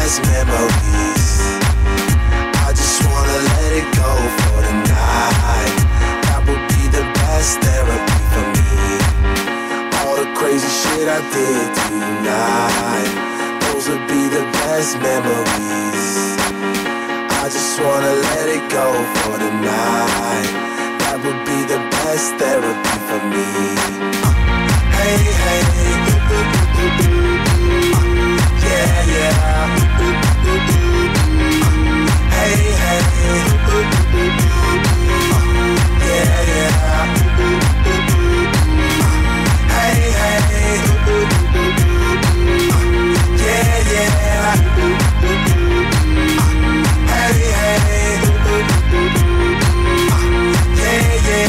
best memories. I just wanna let it go for the night. That would be the best therapy for me. All the crazy shit I did tonight, those would be the best memories. I just wanna let it go for the night. That would be the best therapy for me. Hey, hey, yeah, yeah. Hey, hey, yeah, yeah. Hey, hey, yeah, yeah. Hey, hey, yeah, yeah.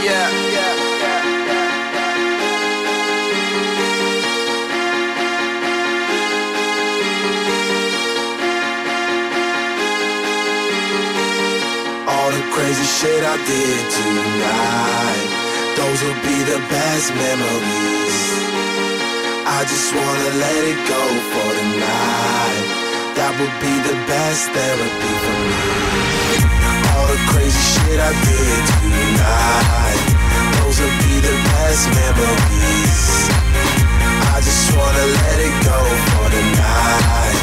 Yeah, yeah, yeah, yeah. All the crazy shit I did tonight, those will be the best memories. I just wanna let it go for the night. That would be the best therapy for me. All the crazy shit I did tonight, those will be the best memories. I just wanna let it go for the night.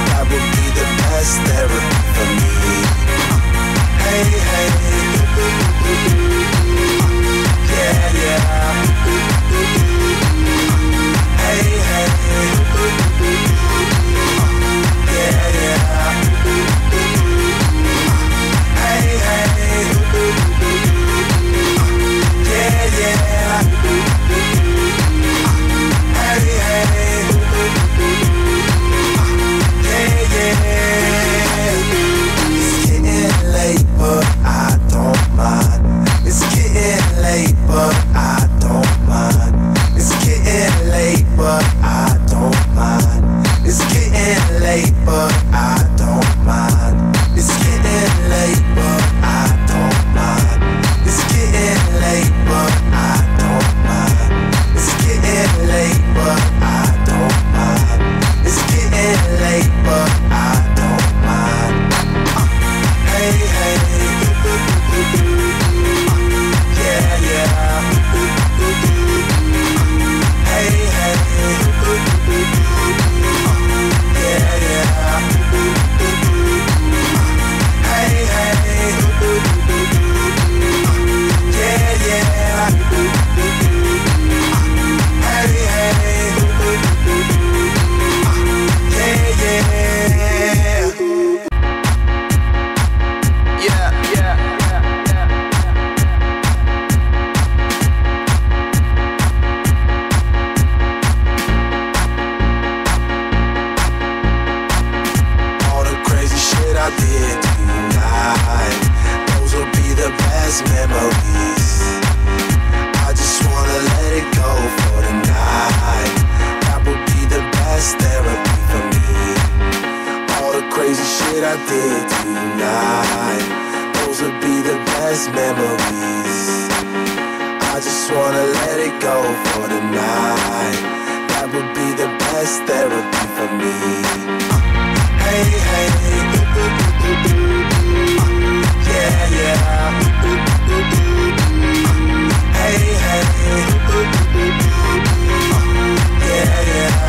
That would be the best therapy for me. Hey, hey, yeah, yeah. Hey, hey, yeah, yeah. Hey, hey, yeah, yeah. Hey, hey, yeah, yeah. It's getting late, but I don't mind. It's getting late, but I don't mind. It's getting late, but I don't mind. It's getting late, but I don't mind. It's getting late, but I don't mind. It's getting late, but I don't mind. It's getting late, but I don't mind. It's getting late, but I don't mind. Hey, hey, yeah, yeah. Hey, hey, yeah, yeah. Hey, hey, yeah, yeah. Hey, hey, yeah, yeah. Yeah, yeah. I did tonight, those will be the best memories. I just wanna let it go for the night. That would be the best therapy for me. All the crazy shit I did tonight, those will be the best memories. I just wanna let it go for the night. That would be the best therapy for me. Hey, hey, yeah, yeah. Hey, hey, yeah, yeah.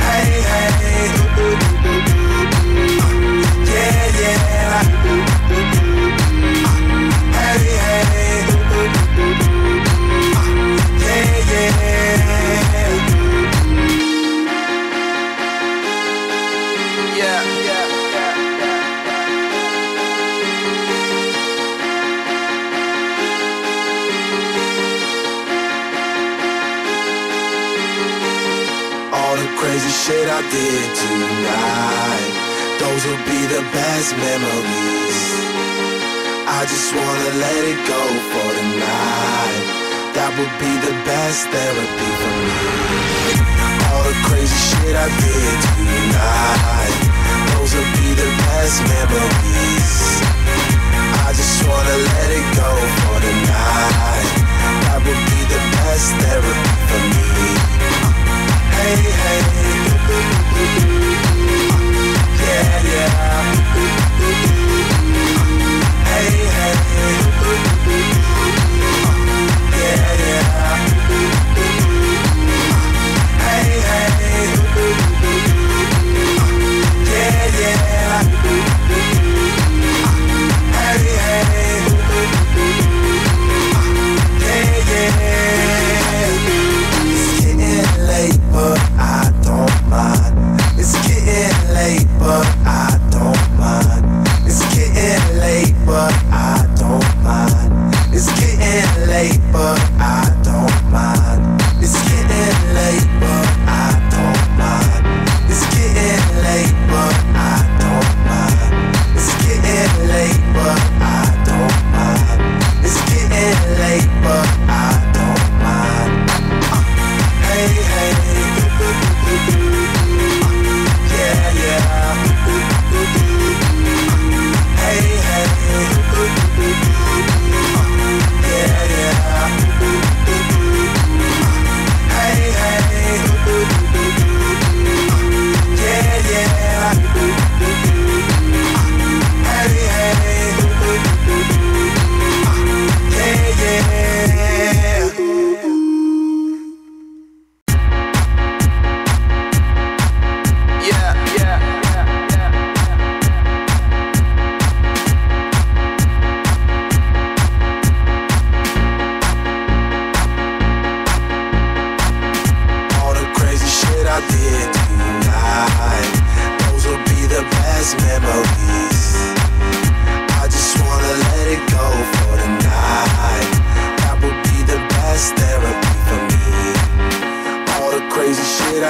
Hey, hey, yeah, yeah. Hey, hey, yeah, yeah. Yeah, yeah, yeah, yeah. All the crazy shit I did tonight, those will be the best memories. I just wanna let it go for the night. That would be the best therapy for me. All the crazy shit I did tonight, those will be the best memories. I just wanna let it go for the night. That would be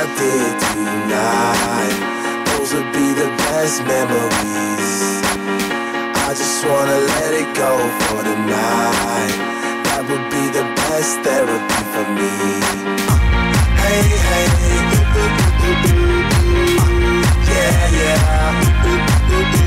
I did tonight, those would be the best memories. I just wanna let it go for the night. That would be the best therapy for me. Hey, hey, yeah, yeah.